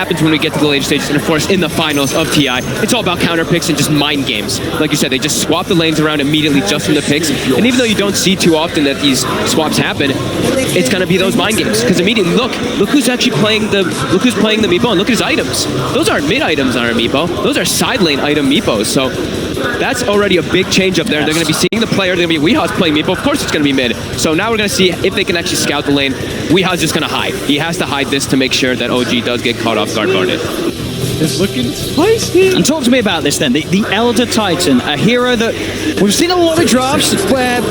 happens when we get to the later stages, and of course in the finals of TI, it's all about counter picks and just mind games. Like you said, they just swap the lanes around immediately just from the picks, and even though you don't see too often that these swaps happen, it's going to be those mind games, because immediately, look who's actually playing the Meepo, and look at his items. Those aren't mid items on our Meepo, those are side lane item Meepos, so that's already a big change up there. They're going to be seeing the player, they're going to be Weeha's playing Meepo, of course it's going to be mid. So now we're going to see if they can actually scout the lane. Weeha's just going to hide. He has to hide this to make sure that OG does get caught off guard guarded. It's looking spicy. And talk to me about this then. The Elder Titan, a hero that we've seen a lot of drafts where,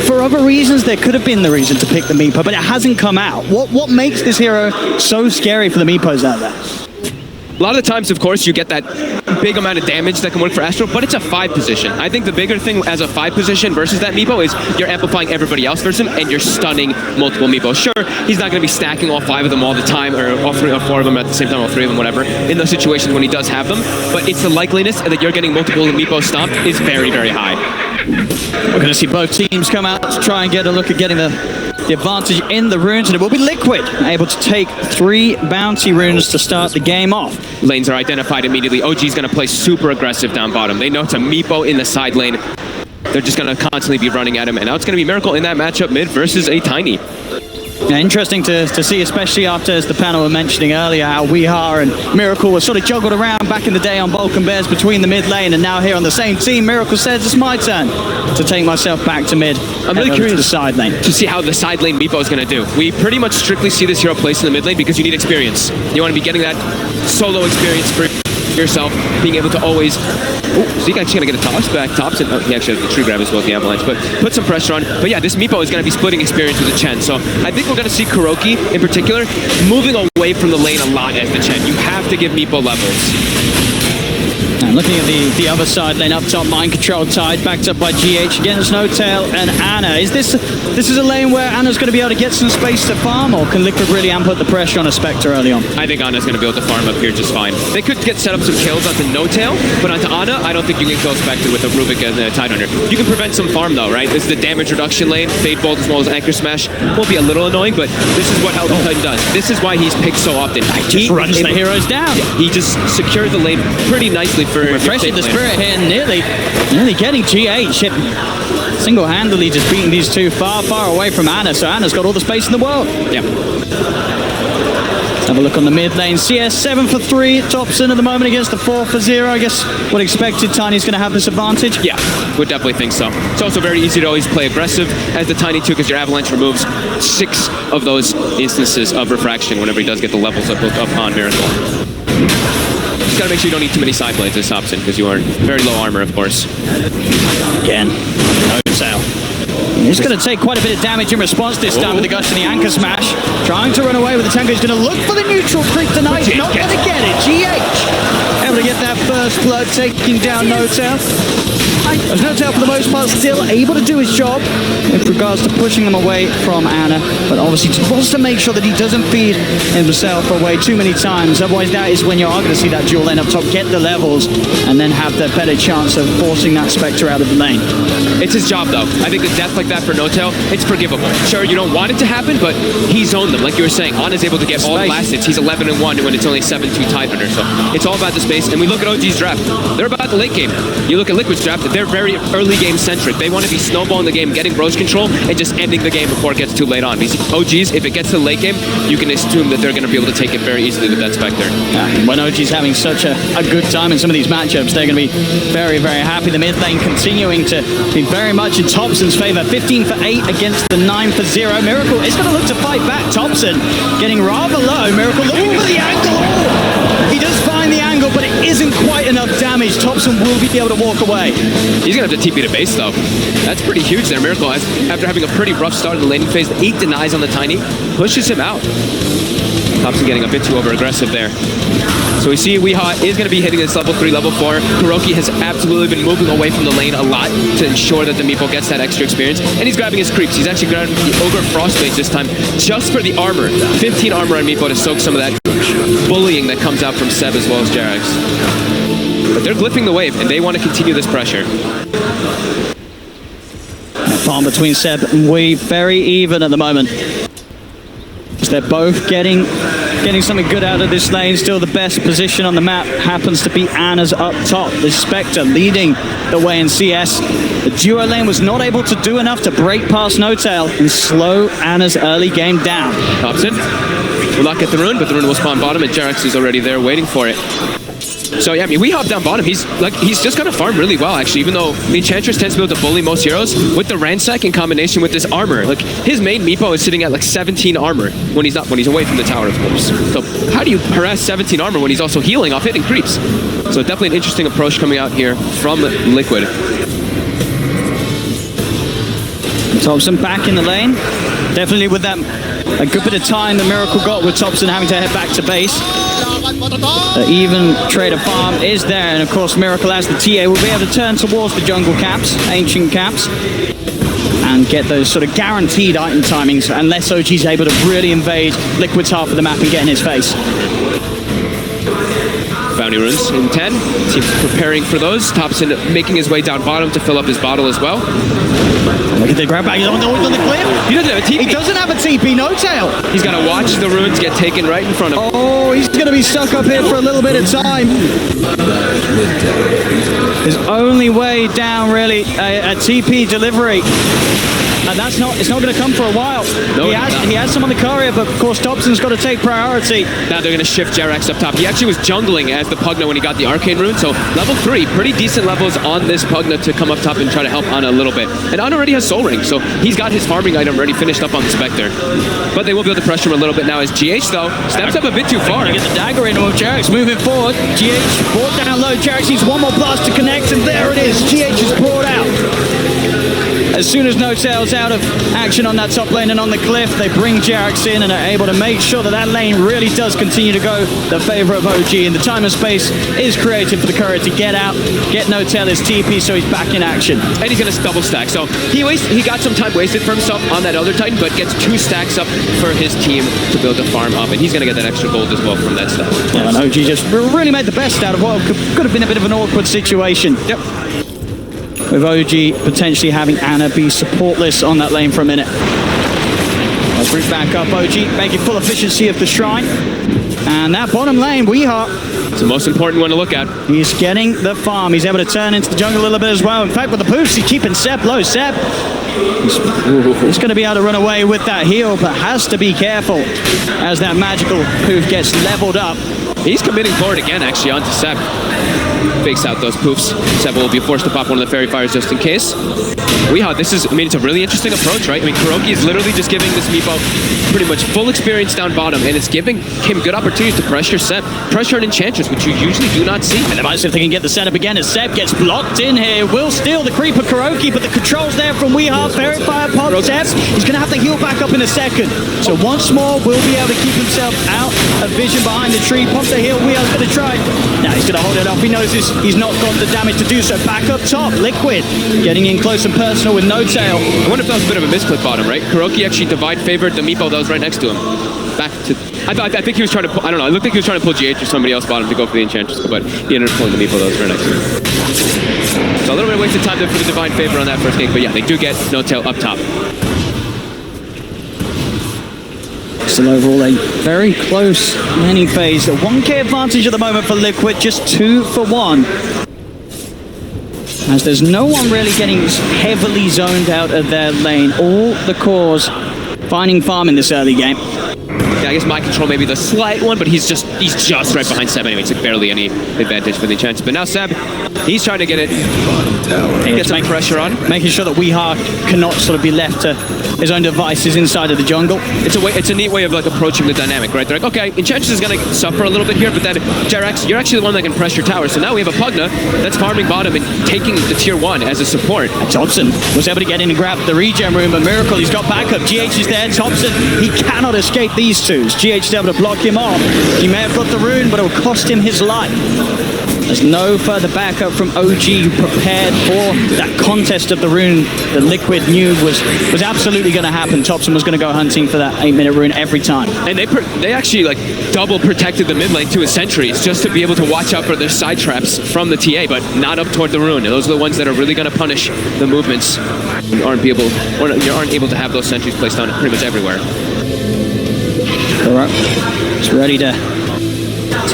for other reasons, there could have been the reason to pick the Meepo, but it hasn't come out. What makes this hero so scary for the Meepos out there? A lot of the times, of course, you get that big amount of damage that can work for Astro, but it's a 5 position. I think the bigger thing as a 5 position versus that Meepo is you're amplifying everybody else versus him, and you're stunning multiple Meepos. Sure, he's not going to be stacking all 5 of them all the time, or all 3 or 4 of them at the same time, all 3 of them, whatever, in those situations when he does have them, but it's the likeliness that you're getting multiple Meepos stomped is very, very high. We're going to see both teams come out to try and get a look at getting the advantage in the runes, and it will be Liquid able to take 3 bounty runes to start the game off. Lanes are identified immediately. OG's going to play super aggressive down bottom. They know it's a Meepo in the side lane. They're just going to constantly be running at him, and now it's going to be Miracle in that matchup mid versus a Tiny. Yeah, interesting to see, especially after, as the panel were mentioning earlier, how Weeha and Miracle were sort of juggled around back in the day on Balkan Bears between the mid lane, and now here on the same team, Miracle says it's my turn to take myself back to mid. I'm really curious to the side lane to see how the side lane Meepo is going to do. We pretty much strictly see this hero placed in the mid lane because you need experience. You want to be getting that solo experience for yourself, being able to always... Oh, so he's actually going to get a toss back, tops, and he actually has the tree grab as well as the avalanche, but put some pressure on. But yeah, this Meepo is going to be splitting experience with the Chen, so I think we're going to see Kuroki, in particular, moving away from the lane a lot as the Chen. You have to give Meepo levels. And looking at the other side lane up top, Mind Control tied, backed up by GH against OG.N0tail and Ana. Is this is a lane where Ana's going to be able to get some space to farm, or can Liquid really amp up the pressure on a Spectre early on? I think Ana's going to be able to farm up here just fine. They could get set up some kills onto OG.N0tail, but onto Ana, I don't think you can kill Spectre with a Rubik and a Tidehunter. You can prevent some farm though, right? This is the damage reduction lane. Fade Bolt as well as Anchor Smash will be a little annoying, but this is what Titan does. This is why he's picked so often. He runs the heroes down. Yeah, he just secured the lane pretty nicely for refreshing the spirit here, nearly getting GH single-handedly, just beating these two far away from Ana, so Ana's got all the space in the world. Yeah. Let's have a look on the mid lane. CS 7 for 3, Thompson at the moment against the 4 for 0. I guess what expected, Tiny's going to have this advantage? Yeah, would definitely think so. It's also very easy to always play aggressive as the Tiny 2, because your Avalanche removes 6 of those instances of refraction whenever he does get the levels up on Miracle. Just gotta make sure you don't need too many side blades as Thompson, because you are very low armor, of course. Again, OG.N0tail. He's going to take quite a bit of damage in response this time with the gush and the Anchor Smash. Trying to run away with the Tenko. He's going to look for the neutral creep tonight. Not going to get it. GH able to get that first blood, taking down OG.N0tail. OG.N0tail, for the most part, still able to do his job with regards to pushing them away from Ana, but obviously just wants to make sure that he doesn't feed himself away too many times. Otherwise, that is when you are going to see that dual lane up top, get the levels, and then have the better chance of forcing that Spectre out of the lane. It's his job, though. I think a death like that for OG.N0tail, it's forgivable. Sure, you don't want it to happen, but he's owned them. Like you were saying, Ana's able to get all the last hits. He's 11-1 when it's only 7-2 Tidehunter, so it's all about the space. And we look at OG's draft. They're about the late game. You look at Liquid's draft, they're very early game centric. They want to be snowballing the game, getting Roach control, and just ending the game before it gets too late on. These OGs, if it gets to the late game, you can assume that they're going to be able to take it very easily with that Spectre. Yeah, when OG's having such a good time in some of these matchups, they're going to be very happy. The mid lane continuing to be very much in Thompson's favor. 15 for 8 against the 9 for 0. Miracle is going to look to fight back. Thompson getting rather low. Miracle looking for the angle. He does find the angle, but it isn't quite enough damage. Thompson will be able to walk away. He's going to have to TP to base, though. That's pretty huge there. Miracle, after having a pretty rough start in the laning phase, the 8 denies on the Tiny, pushes him out. Thompson getting a bit too over-aggressive there. So we see Weeha is going to be hitting this level 3, level 4. Kuroki has absolutely been moving away from the lane a lot to ensure that the Meepo gets that extra experience. And he's grabbing his creeps. He's actually grabbing the Ogre Frostblade this time just for the armor. 15 armor on Meepo to soak some of that bullying that comes out from Seb as well as Jerax. But they're glyphing the wave, and they want to continue this pressure. Farm between Seb and Wee, very even at the moment. They're both getting getting something good out of this lane. Still the best position on the map happens to be Anna's up top. The Spectre leading the way in CS. The duo lane was not able to do enough to break past NO.Tail and slow Anna's early game down. Thompson will not get the rune, but the rune will spawn bottom, and Jerax is already there waiting for it. So yeah, I mean, we hop down bottom. He's just gonna farm really well, actually. Even though the Enchantress tends to be able to bully most heroes, with the Ransack in combination with this armor, like his main Meepo is sitting at like 17 armor when he's away from the tower, of course. So how do you harass 17 armor when he's also healing off hitting creeps? So definitely an interesting approach coming out here from Liquid. Thompson back in the lane. Definitely with that a good bit of time the Miracle got with Thompson having to head back to base. The even trader farm is there, and of course Miracle as the TA will be able to turn towards the jungle caps, ancient caps, and get those sort of guaranteed item timings unless OG's able to really invade Liquid's half of the map and get in his face. Bounty runes in 10. Team's preparing for those. Thompson making his way down bottom to fill up his bottle as well. Look at the grab bag. He's on the cliff. He doesn't have a TP. He doesn't have a TP. NO.Tail. He's got to watch the runes get taken right in front of him. Oh, he's going to be stuck up here for a little bit of time. His only way down, really, a TP delivery. And it's not going to come for a while. No, he has some on the courier, but of course Thompson's got to take priority. Now they're going to shift Jerax up top. He actually was jungling as the Pugna when he got the Arcane Rune, so level 3, pretty decent levels on this Pugna to come up top and try to help Ana a little bit. And Ana already has Soul Ring, so he's got his farming item already finished up on the Spectre. But they will be able to pressure him a little bit now as GH, though, steps up a bit too far. Get the dagger in with Jerax moving forward. GH brought down low. Jerax needs one more blast to connect, and there it is. GH is brought out. As soon as NO.Tail's out of action on that top lane and on the cliff, they bring Jerax in and are able to make sure that that lane really does continue to go the favor of OG. And the time and space is created for the courier to get out, get NO.Tail his TP, so he's back in action. And he's going to double stack. So he got some time wasted for himself on that other Titan, but gets 2 stacks up for his team to build a farm up. And he's going to get that extra gold as well from that stack. Yeah, and OG just really made the best out of what could have been a bit of an awkward situation. Yep. With OG potentially having Ana be supportless on that lane for a minute. Let's bring back up OG, making full efficiency of the shrine. And that bottom lane, Weeheart. It's the most important one to look at. He's getting the farm. He's able to turn into the jungle a little bit as well. In fact, with the poofs, he's keeping Seb low. Seb, he's going to be able to run away with that heal, but has to be careful as that magical poof gets leveled up. He's committing forward again, actually, onto Seb. Fakes out those poofs. Seb will be forced to pop one of the fairy fires just in case. Weehaw, it's a really interesting approach, right? I mean, Kuroki is literally just giving this Meepo pretty much full experience down bottom, and it's giving him good opportunities to pressure Seb. Pressure an Enchantress, which you usually do not see. And they might see if they can get the setup again as Seb gets blocked in here. Will steal the creeper Kuroki, but the control's there from Weehaw. Fairy fire pop Seb. He's going to have to heal back up in a second. So once more, will be able to keep himself out of vision behind the tree. Pops the heal. Weehaw's going to try. Now he's going to hold it up. He knows he's not got the damage to do so. Back up top, Liquid getting in close and personal with NO.Tail. I wonder if that was a bit of a misclick bottom, right? Kuroki actually divide favored the Meepo that was right next to him. Back to... I think he was trying to pull... I don't know. It looked like he was trying to pull GH or somebody else bottom to go for the Enchantress, but he ended up pulling the Meepo that was right next to him. So a little bit of wasted time there for the divine favor on that first game, but yeah, they do get NO.Tail up top. Still overall a very close laning phase. A 1k advantage at the moment for Liquid, just 2 for 1. As there's no one really getting heavily zoned out of their lane. All the cores finding farm in this early game. Yeah, I guess my control may be the slight one, but he's just right behind Seb anyway. It's like barely any advantage for the Enchantress. But now Seb, he's trying to get it. Get some pressure on. Making sure that Weehaw cannot sort of be left to his own devices inside of the jungle. It's a neat way of like approaching the dynamic, right? They're like, okay, Enchantress is going to suffer a little bit here, but then Jerax, you're actually the one that can pressure tower. So now we have a Pugna that's farming bottom and taking the tier 1 as a support. Thompson was able to get in and grab the regen room, but Miracle, he's got backup. GH is there. Thompson, he cannot escape these two. GH is able to block him off. He may have got the rune, but it will cost him his life. There's no further backup from OG, who prepared for that contest of the rune that Liquid knew was absolutely going to happen. Thompson was going to go hunting for that 8-minute rune every time. And they actually like double protected the mid lane to his sentries just to be able to watch out for their side traps from the TA, but not up toward the rune. And those are the ones that are really going to punish the movements. You aren't able to have those sentries placed on pretty much everywhere. All right. He's ready to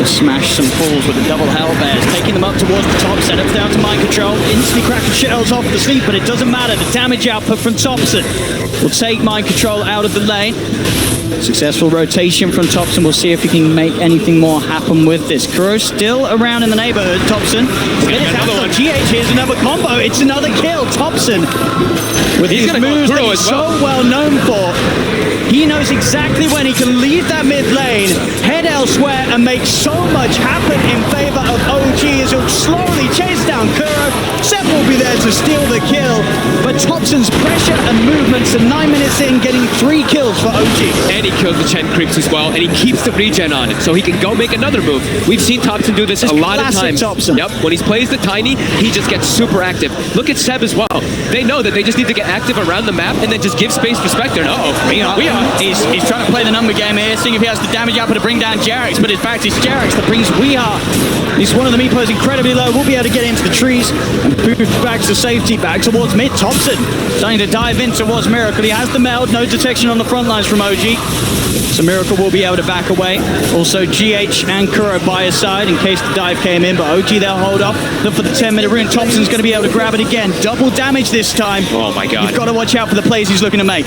smash some fools with the double hellbears, taking them up towards the top. Setups down to mind control, instantly cracking shells off the sleep, but it doesn't matter. The damage output from Thompson will take mind control out of the lane. Successful rotation from Thompson. We'll see if he can make anything more happen with this. Kuro still around in the neighborhood. Thompson. GH, here's another combo. It's another kill. Thompson, with his moves that he's so well known for, he knows exactly when he can leave that mid lane, head elsewhere, and make so much happen in favor of OG as he'll slowly chase down Kuro. Sep will be there to steal the kill, but Thompson's pressure and movements at 9 minutes in, getting 3 kills for OG. And he kills the Chen creeps as well, and he keeps the regen on it, so he can go make another move. We've seen Thompson do this a lot of times. Thompson. Yep, when he plays the Tiny, he just gets super active. Look at Seb as well. They know that they just need to get active around the map and then just give space for Spectre. He's trying to play the number game here, seeing if he has the damage output to bring down Jarex, but in fact it's Jarex that brings Weeha. He's one of the meepos incredibly low, will be able to get into the trees and move back to safety, back towards mid. Thompson starting to dive in towards Miracle. He has the meld, no detection on the front lines from OG. So Miracle will be able to back away. Also GH and Kuro by his side in case the dive came in, but OG they'll hold off. Look for the 10-minute rune. Thompson's going to be able to grab it again. Double damage this time. Oh my god. You've got to watch out for the plays he's looking to make.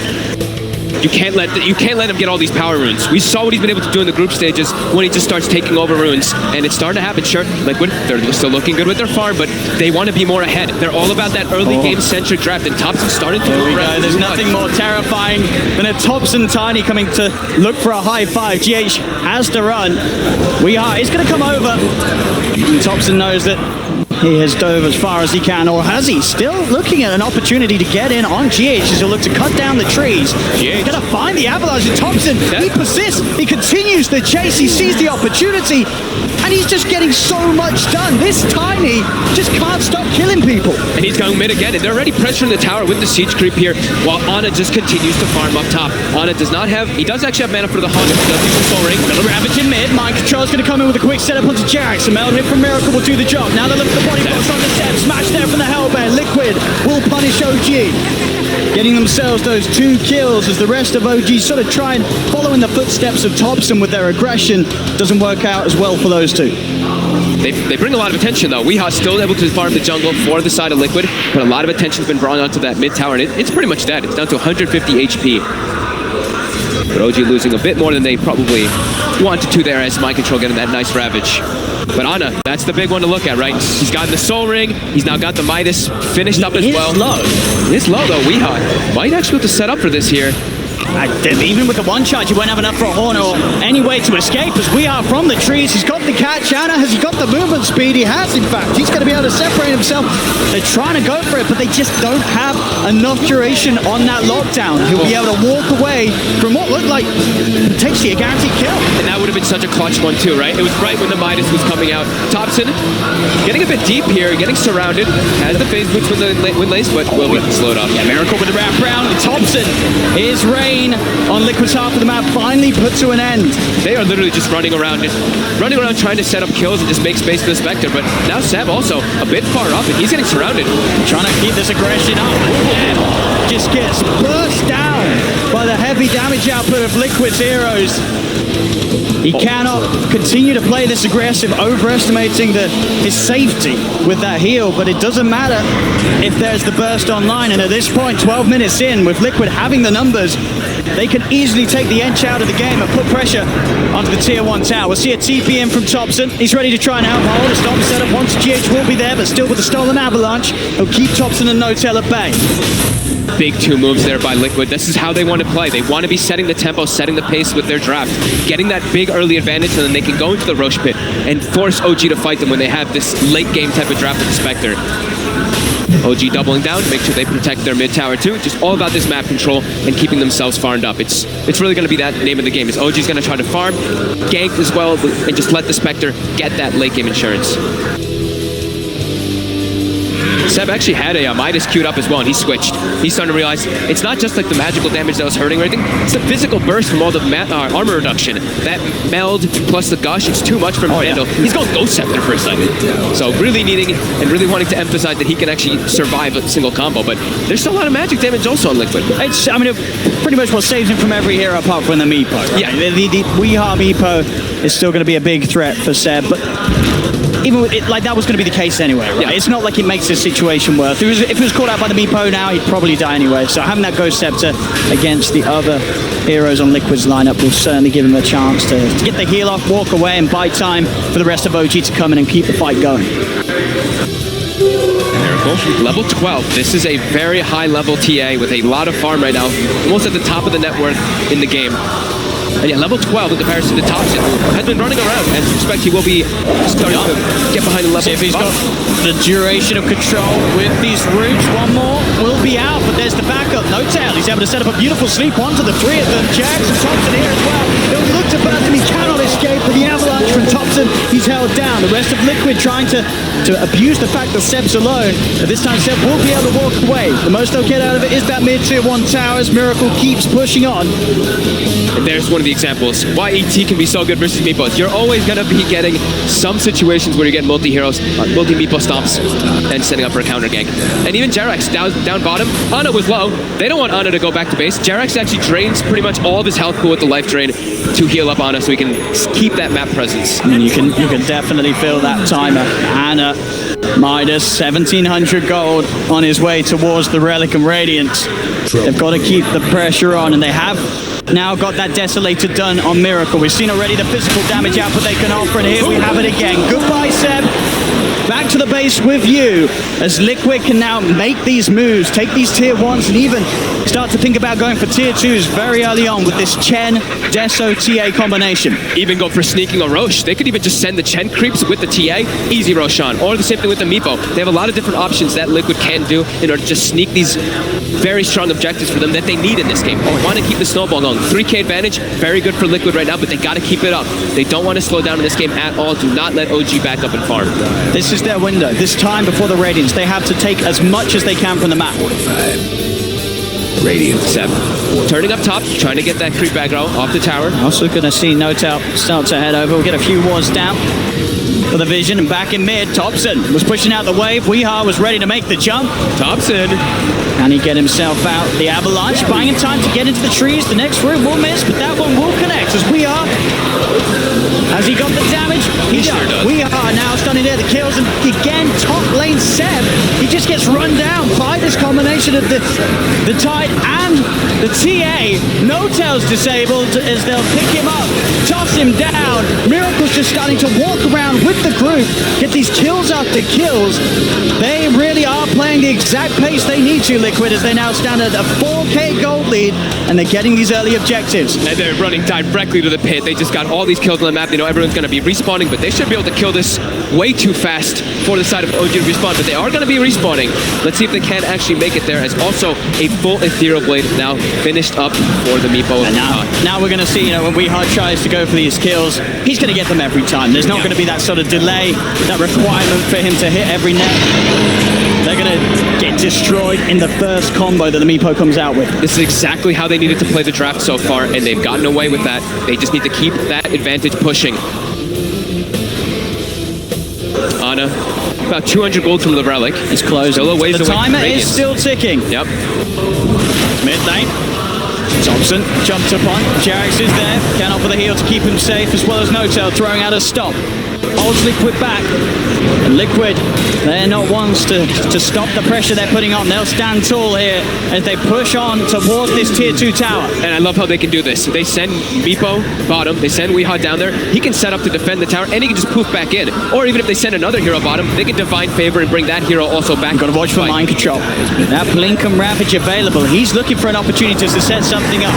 You can't let him get all these power runes. We saw what he's been able to do in the group stages when he just starts taking over runes, and it's starting to happen. Sure, Liquid, they're still looking good with their farm, but they want to be more ahead. They're all about that early game-centric draft, and Thompson's starting to move around. There's nothing more terrifying than a Thompson Tiny coming to look for a high five. GH has to run. He's going to come over. And Thompson knows that he has dove as far as he can, or has he? Still looking at an opportunity to get in on GH as he'll look to cut down the trees. He's going to find the avalanche, and Thompson, he persists. He continues the chase. He sees the opportunity, and he's just getting so much done. This Tiny just can't stop killing people. And he's going mid again, and they're already pressuring the tower with the siege creep here, while Ana just continues to farm up top. Ana does not have, he does actually have mana for the Honda, he does use the Soul Ring. Another Ravage in mid. Mind Control's going to come in with a quick setup onto Jarex. A meld hit from Miracle will do the job. Now they look for the body box on the step. Smash there from the Hellbear. Liquid will punish OG. Getting themselves those 2 kills as the rest of OG sort of try and follow in the footsteps of Thompson with their aggression. Doesn't work out as well for those two. They bring a lot of attention though. Weeha's still able to farm the jungle for the side of Liquid, but a lot of attention's been brought onto that mid tower, and it's pretty much dead. It's down to 150 HP. But OG losing a bit more than they probably wanted to there as Mind Control getting that nice Ravage. But Ana, that's the big one to look at, right? He's gotten the Soul Ring, he's now got the Midas finished up as well. It's low though. Weeha might actually have to set up for this here. Even with the one charge, he won't have enough for a horn or any way to escape as we are from the trees. He's got the catch. Ana, has he got the movement speed? He has, in fact. He's going to be able to separate himself. They're trying to go for it, but they just don't have enough duration on that lockdown. He'll be able to walk away from what looked like potentially a guaranteed kill. And that would have been such a clutch one too, right? It was right when the Midas was coming out. Thompson getting a bit deep here, getting surrounded. Has the phase boots with lace, but will be slowed up. Yeah, Miracle with the wrap round. Thompson is Rain on Liquid's half of the map finally put to an end. They are literally just running around trying to set up kills and just make space for the Spectre, but now Seb also a bit far up and he's getting surrounded. Trying to keep this aggression up and just gets burst down by the heavy damage output of Liquid's heroes. He cannot continue to play this aggressive, overestimating his safety with that heal, but it doesn't matter if there's the burst online, and at this point, 12 minutes in, with Liquid having the numbers, they can easily take the edge out of the game and put pressure onto the Tier 1 tower. We'll see a TP in from Thompson. He's ready to try and help hold a stop setup. Once GH will be there, but still with the stolen avalanche, he'll keep Thompson and N0tail at bay. Big 2 moves there by Liquid. This is how they want to play. They want to be setting the tempo, setting the pace with their draft, getting that big early advantage, and then they can go into the Roche pit and force OG to fight them when they have this late game type of draft with the Spectre. OG doubling down, make sure they protect their mid tower too. Just all about this map control and keeping themselves farmed up. It's really going to be that name of the game. Is OG's going to try to farm, gank as well, and just let the Spectre get that late game insurance. Seb actually had a Midas queued up as well, and he switched. He's starting to realize it's not just like the magical damage that was hurting or anything, it's the physical burst from all the armor reduction. That meld plus the gush, it's too much for him to handle. Yeah. He's going Ghost Scepter for a second. So really needing and really wanting to emphasize that he can actually survive a single combo, but there's still a lot of magic damage also on Liquid. It's, I mean, pretty much what saves him from every hero apart from the Meepo. Right? Yeah. The Weeha Meepo is still going to be a big threat for Seb, but even with it, like that was going to be the case anyway, right? Yeah. It's not like it makes the situation worse. If he was caught out by the Meepo now, he'd probably die anyway. So having that Ghost Scepter against the other heroes on Liquid's lineup will certainly give him a chance to get the heal off, walk away, and buy time for the rest of OG to come in and keep the fight going. Level 12. This is a very high level TA with a lot of farm right now, almost at the top of the net worth in the game. And yeah, level 12 in comparison to Thompson, who has been running around, and I suspect he will be starting to get behind the level. See if he's got the duration of control with these roots. One more will be out, but there's the backup. N0tail, he's able to set up a beautiful sleep onto the three of them. Jax and Thompson here as well. He'll look to burst him, he cannot escape, but the avalanche from Thompson, he's held down. The rest of Liquid trying to abuse the fact that Seb's alone, but this time Seb will be able to walk away. The most they'll get out of it is that mid-tier 1 tower as Miracle keeps pushing on. And there's one of the examples why ET can be so good versus Meepos. You're always going to be getting some situations where you get multi-heroes, multi-Meepo stomps, and setting up for a counter gank. And even Jerax down bottom, Ana was low. They don't want Ana to go back to base. Jerax actually drains pretty much all of his health pool with the life drain to heal up Ana so he can keep that map presence. And you can definitely feel that timer. Ana, Midas, 1,700 gold on his way towards the Relic and Radiance. They've got to keep the pressure on, and they have now got that Desolator done on Miracle. We've seen already the physical damage output they can offer, and here we have it again. Goodbye, Seb. Back to the base with you, as Liquid can now make these moves, take these tier 1s, and even start to think about going for tier 2s very early on with this Chen, Deso, TA combination. Even go for sneaking on Roche. They could even just send the Chen creeps with the TA, easy Roshan, or the same thing with the Meepo. They have a lot of different options that Liquid can do in order to just sneak these very strong objectives for them that they need in this game. They want to keep the snowball going. 3K advantage, very good for Liquid right now, but they got to keep it up. They don't want to slow down in this game at all. Do not let OG back up and farm. This is their window. This time before the Radiance, they have to take as much as they can from the map. Radiant 7. Turning up top, trying to get that creep aggro off the tower. Also going to see N0tail start to head over. We'll get a few wards down for the vision, and back in mid, Thompson was pushing out the wave. Weeha was ready to make the jump. Thompson. Can he get himself out? The avalanche buying him time to get into the trees. The next room will miss, but that one will connect as Weeha. Has he got the damage? He sure does. Weeha now standing there, the kills, and again, top lane Seb. He just gets run down by this combination of the Tide and the TA. N0tail's disabled as they'll pick him up, toss him down. Miracle's just starting to walk around with the group, get these kills after kills. They really are playing the exact pace they need to, Liquid, as they now stand at a 4K gold lead, and they're getting these early objectives. And they're running directly to the pit. They just got all these kills on the map. They know everyone's going to be respawning, but they should be able to kill this way too fast for the side of OG to respawn, but they are going to be respawning. Let's see if they can actually make it there, as also a full Ethereal Blade now finished up for the Meepo. And now we're going to see, you know, when Weeha tries to go for these kills, he's going to get them every time. There's not going to be that sort of delay, that requirement for him to hit every net. They're going to get destroyed in the first combo that the Meepo comes out with. This is exactly how they needed to play the draft so far, and they've gotten away with that. They just need to keep that advantage pushing. Ana, about 200 gold from the Relic. It's close. Still a ways the away. Timer is still ticking. Yep. Mid lane. Thompson jumped upon. Jerax is there. Can offer the heal to keep him safe, as well as N0tail throwing out a stop. Holds Liquid back. And Liquid, they're not ones to stop the pressure they're putting on. They'll stand tall here as they push on towards this tier 2 tower. And I love how they can do this. They send Meepo bottom, they send Weeha down there. He can set up to defend the tower, and he can just poof back in. Or even if they send another hero bottom, they can Divine Favor and bring that hero also back. Got to watch for mind control. That Blink and Ravage available. He's looking for an opportunity to set something up.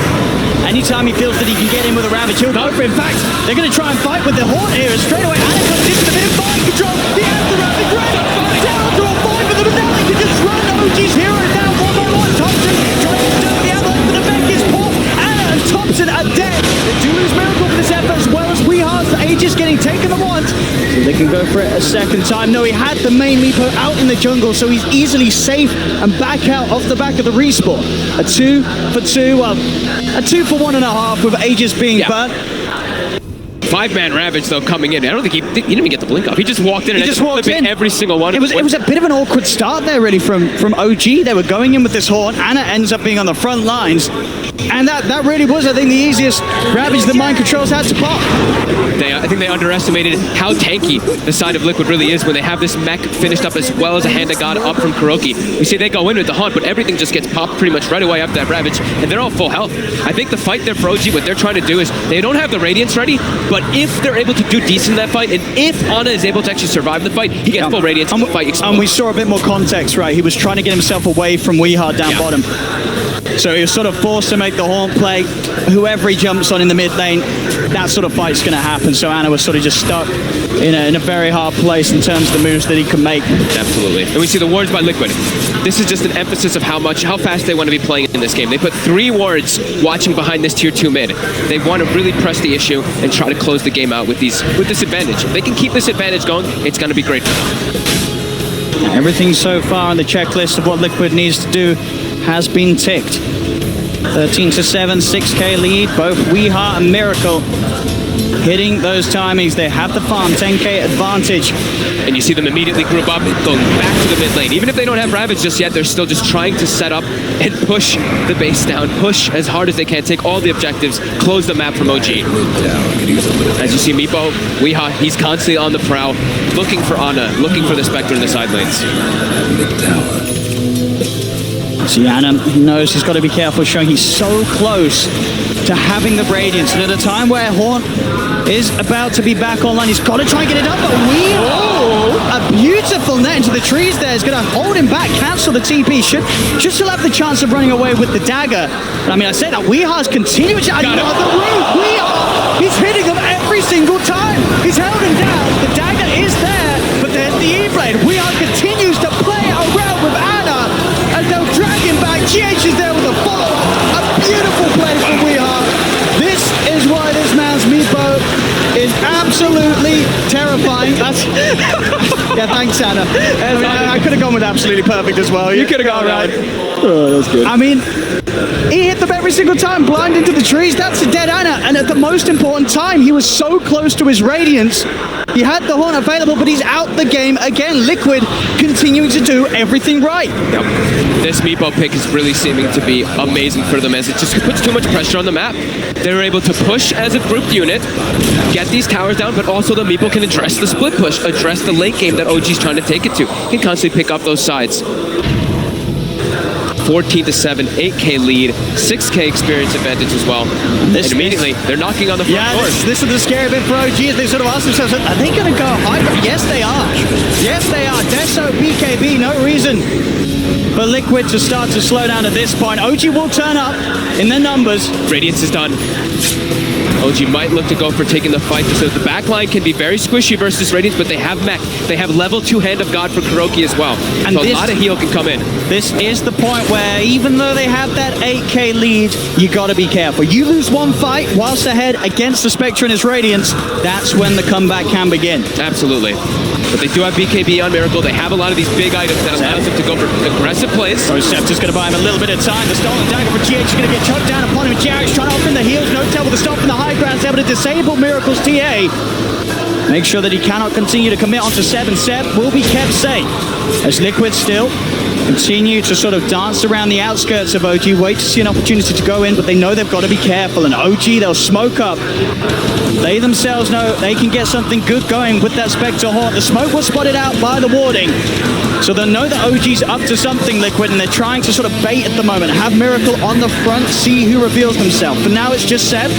Anytime he feels that he can get in with a Ravage, he'll go for it. In fact, they're going to try and fight with the Haunt here. Straight away, Ana comes into the bit of mind control. He has the Ravage ready. Down to a 5 with the now he can just run. OG's hero is down 1 by 1. Thompson trying to do the other, but the back is poor. Ana and Thompson are dead. They do lose Miracle for this effort, as well as Weeha's. The Aegis getting taken the once. So they're can go for it a second time. No, he had the main Meepo out in the jungle, so he's easily safe and back out off the back of the respawn. A 2 for 2, well, a 2 for 1.5 with Aegis being burnt. 5-man Ravage, though, coming in. I don't think he didn't even get the blink off. He just walked in and just walked in. Every single one. It was a bit of an awkward start there, really, from OG. They were going in with this Horn. Anna ends up being on the front lines. And that really was, I think, the easiest Ravage that Mind Controls had to pop. I think they underestimated how tanky the side of Liquid really is when they have this mech finished up as well as a Hand of God up from Kuroki. You see, they go in with the Haunt, but everything just gets popped pretty much right away after that Ravage, and they're all full health. I think the fight there for OG, what they're trying to do is they don't have the Radiance ready, but if they're able to do decent in that fight, and if Ana is able to actually survive the fight, he gets full Radiance and the fight explodes. And we saw a bit more context, right? He was trying to get himself away from Weehard down bottom. So he was sort of forced to make the Haunt play. Whoever he jumps on in the mid lane, that sort of fight's going to happen. So Ana was sort of just stuck in a very hard place in terms of the moves that he can make. Absolutely. And we see the wards by Liquid. This is just an emphasis of how fast they want to be playing in this game. They put 3 wards watching behind this tier 2 mid. They want to really press the issue and try to close the game out with this advantage. If they can keep this advantage going, it's going to be great. Everything so far on the checklist of what Liquid needs to do has been ticked. 13-7, 6k lead, both Weehart and Miracle hitting those timings. They have the farm, 10k advantage. And you see them immediately group up, going back to the mid lane. Even if they don't have Ravage just yet, they're still just trying to set up and push the base down, push as hard as they can, take all the objectives, close the map from OG. As you see Meepo, Weehart, he's constantly on the prowl, looking for Ana, looking for the Spectre in the side lanes. See, Ana knows he's got to be careful, showing he's so close to having the Radiance. And at a time where Haunt is about to be back online, he's got to try and get it up, but a beautiful net into the trees there is going to hold him back, cancel the TP. Should still have the chance of running away with the dagger. But I mean, I say that Weehar's continuing to another route. Weehar, he's hitting them every single time. He's held him down. The dagger is there, but there's the E-Blade. Weehar continues to play around with Ana. And they'll drag him back. GH is there with a follow-up. A beautiful play from Weehart. This is why this man's Meepo is absolutely terrifying. Yeah, thanks, Ana. I could have gone with absolutely perfect as well. You could have gone right. Oh, that's good. I mean, he hit them every single time, blind into the trees. That's a dead Ana. And at the most important time, he was so close to his Radiance. He had the Horn available, but he's out the game again. Liquid continuing to do everything right. Yep. This Meepo pick is really seeming to be amazing for them, as it just puts too much pressure on the map. They were able to push as a group unit, get these towers down, but also the Meepo can address the split push, address the late game that OG's trying to take it to. He can constantly pick up those sides. 14-7, 8k lead, 6k experience advantage as well. And immediately, they're knocking on the front door. This is the scary bit for OG as they sort of ask themselves, are they going to go high? Yes, they are. Yes, they are. Deso, BKB, no reason for Liquid to start to slow down at this point. OG will turn up in their numbers. Radiance is done. OG might look to go for taking the fight, so the backline can be very squishy versus Radiance, but they have mech. They have level 2 Hand of God for Kuroki as well. And so a lot of heal can come in. This is the point where even though they have that 8k lead, you got to be careful. You lose one fight whilst ahead against the Spectre and his Radiance, that's when the comeback can begin. Absolutely. But they do have BKB on Miracle. They have a lot of these big items that allows them to go for aggressive plays. So Scepter's going to buy him a little bit of time. The stolen dagger for GH is going to get choked down upon him. Jarek's trying to open the heals. N0tail with the stop from the high ground is able to disable Miracle's TA. Make sure that he cannot continue to commit onto Seb, and Seb will be kept safe. As Liquid still continue to sort of dance around the outskirts of OG, wait to see an opportunity to go in, but they know they've got to be careful. And OG, they'll smoke up. They themselves know they can get something good going with that Spectre Haunt. The smoke was spotted out by the warding. So they'll know that OG's up to something, Liquid, and they're trying to sort of bait at the moment. Have Miracle on the front, see who reveals themselves. For now, it's just Seb.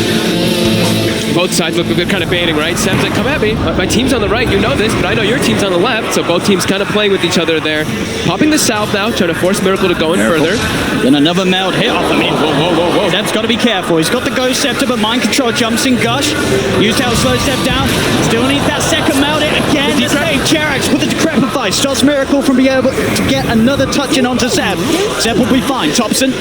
Both sides look good, kind of baiting, right? Seb's like, come at me. My team's on the right, you know this, but I know your team's on the left. So both teams kind of playing with each other there. Popping the south now, trying to force Miracle to go in further. Then another meld hit off. I mean, whoa. Seb's got to be careful. He's got the Ghost Scepter, but Mind Control jumps in Gush. Use how slow step down. Still needs that second meld hit again. The save. Charax with the Decrepify. It stops Miracle from being able to get another touch in onto Zeb. Zeb will be fine. Thompson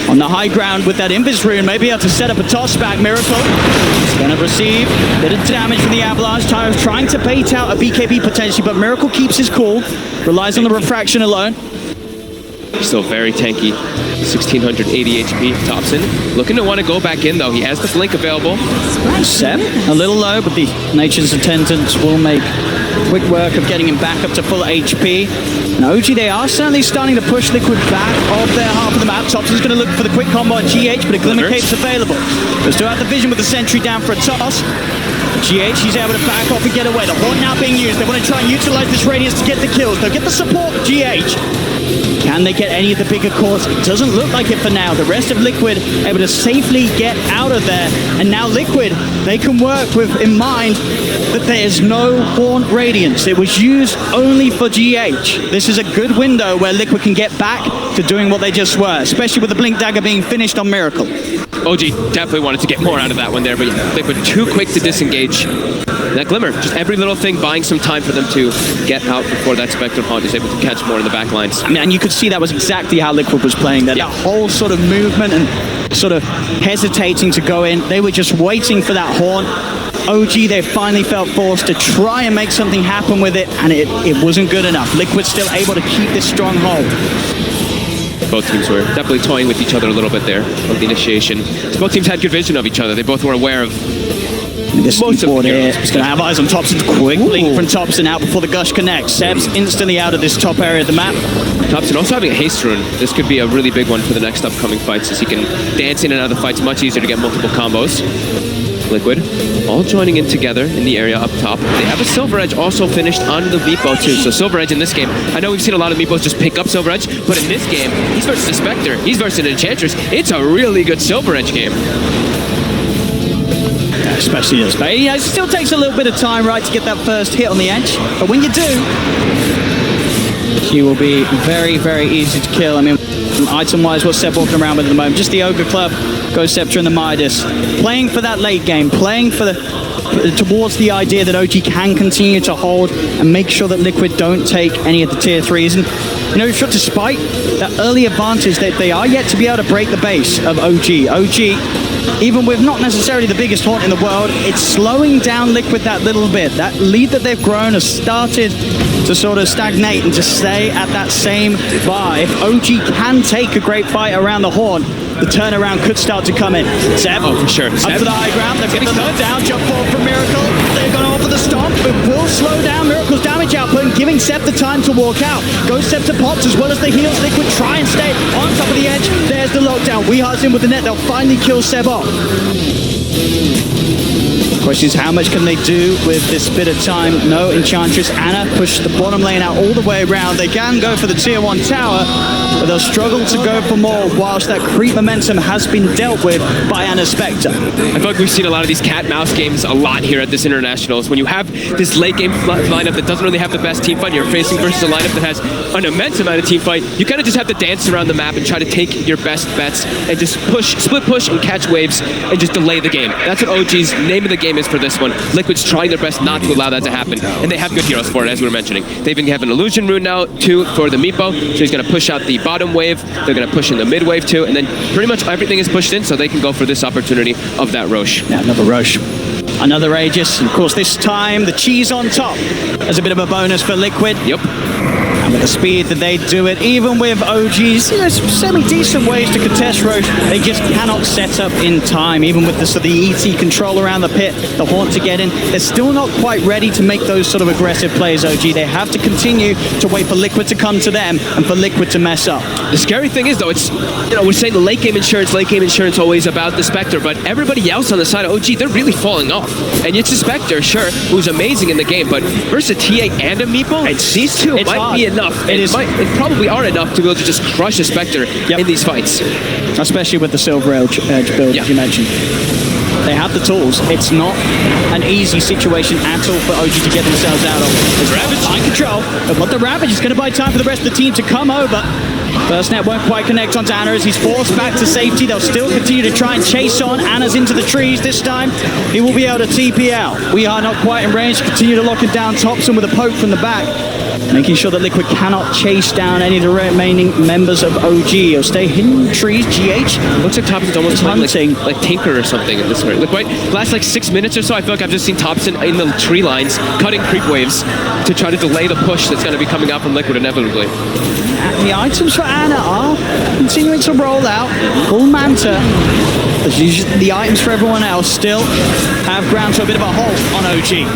on the high ground with that Invis rune, may be able to set up a toss back. Miracle is going to receive a bit of damage from the Avalanche. Tyro's trying to bait out a BKB potentially, but Miracle keeps his cool, relies on the refraction alone. Still very tanky. 1680 HP. Thompson looking to want to go back in though. He has the flank available. Zeb a little low, but the Nature's Attendants will make quick work of getting him back up to full HP. And OG, they are certainly starting to push Liquid back off their half of the map. Thompson's going to look for the quick combo on GH, but a Glimmer Cape's available. They still have the vision with the sentry down for a toss. GH, he's able to back off and get away. The Horn now being used. They want to try and utilize this radius to get the kills. They'll get the support of GH. Can they get any of the bigger cores? It doesn't look like it for now. The rest of Liquid able to safely get out of there. And now Liquid, they can work with in mind that there is no Horn Radiance. It was used only for GH. This is a good window where Liquid can get back to doing what they just were, especially with the Blink Dagger being finished on Miracle. OG definitely wanted to get more out of that one there, but Liquid too quick to disengage. That Glimmer, just every little thing buying some time for them to get out before that Spectre Haunt is able to catch more in the back lines. I mean, and you could see that was exactly how Liquid was playing there. That whole sort of movement and sort of hesitating to go in. They were just waiting for that Horn. OG, they finally felt forced to try and make something happen with it, and it wasn't good enough. Liquid still able to keep this stronghold. Both teams were definitely toying with each other a little bit there on the initiation. So both teams had good vision of each other. They both were aware of this most of the heroes. He's going to have eyes on Thompson. Quick blink from Thompson out before the Gush connects. Seb's instantly out of this top area of the map. Thompson also having a haste rune. This could be a really big one for the next upcoming fights, as he can dance in and out of the fights much easier to get multiple combos. Liquid all joining in together in the area up top. They have a Silver Edge also finished on the Meepo too. So Silver Edge in this game, I know we've seen a lot of Meepos just pick up Silver Edge, but in this game, he's versus a Spectre, he's versus an Enchantress. It's a really good Silver Edge game. Especially this. But it still takes a little bit of time, right, to get that first hit on the edge. But when you do, he will be very, very easy to kill. I mean, item-wise, what's Seb walking around with at the moment? Just the Ogre Club, Ghost Scepter and the Midas. Playing for that late game, playing for towards the idea that OG can continue to hold and make sure that Liquid don't take any of the tier 3s. And, you know, despite that early advantage, that they are yet to be able to break the base of OG. OG, even with not necessarily the biggest haunt in the world, it's slowing down Liquid that little bit. That lead that they've grown has started to sort of stagnate and to stay at that same bar. If OG can take a great fight around the haunt, the turnaround could start to come in. Zeb, oh, for sure. Up to the high ground, they're getting the third down, jump forward from Miracle. They're going off for the stomp, but will slow down Miracle's damage output and giving Zeb the time to walk out. Ghost Scepter pops as well as the heals. Liquid try and stay on top of the edge. There's the lockdown. Weehart's in with the net. They'll finally kill Zeb off. Question is, how much can they do with this bit of time? No, Enchantress, Anna push the bottom lane out all the way around. They can go for the tier 1 tower, but they'll struggle to go for more whilst that creep momentum has been dealt with by Anna Spectre. I feel like we've seen a lot of these cat-mouse games a lot here at this Internationals. When you have this late game lineup that doesn't really have the best team fight, you're facing versus a lineup that has an immense amount of team fight, you kind of just have to dance around the map and try to take your best bets and just push, split push and catch waves and just delay the game. That's what OG's name of the game is for this one. Liquid's trying their best not to allow that to happen, and they have good heroes for it, as we were mentioning. They even have an Illusion Rune now, too, for the Meepo, so he's going to push out the bottom wave, they're going to push in the mid wave, too, and then pretty much everything is pushed in, so they can go for this opportunity of that Roche. Yeah, another Roche. Another Aegis, and of course this time the cheese on top as a bit of a bonus for Liquid. Yep. And with the speed that they do it, even with OG's, semi-decent ways to contest Roche, they just cannot set up in time. Even with the ET control around the pit, the haunt to get in, they're still not quite ready to make those sort of aggressive plays, OG. They have to continue to wait for Liquid to come to them and for Liquid to mess up. The scary thing is, though, it's, you know, we're saying the late game insurance always about the Spectre, but everybody else on the side of OG, they're really falling off. And it's a Spectre, sure, who's amazing in the game, but versus a TA and a Meepo, these two might be enough. It probably are enough to be able to just crush a Spectre in these fights. Especially with the Silver Edge build, as you mentioned. They have the tools. It's not an easy situation at all for OG to get themselves out of. There's Ravage in control, but the Ravage is going to buy time for the rest of the team to come over. First net won't quite connect onto Ana as he's forced back to safety. They'll still continue to try and chase on. Ana's into the trees this time. He will be able to TP out. We are not quite in range. Continue to lock it down. Thompson with a poke from the back, making sure that Liquid cannot chase down any of the remaining members of OG. He'll stay hidden in the trees. GH looks like Thompson's almost hunting like Tinker or something in this way. Look, last like 6 minutes or so, I feel like I've just seen Thompson in the tree lines cutting creep waves to try to delay the push that's going to be coming out from Liquid inevitably. The items for Ana are continuing to roll out. Full Manta. The items for everyone else still have ground to a bit of a halt on OG.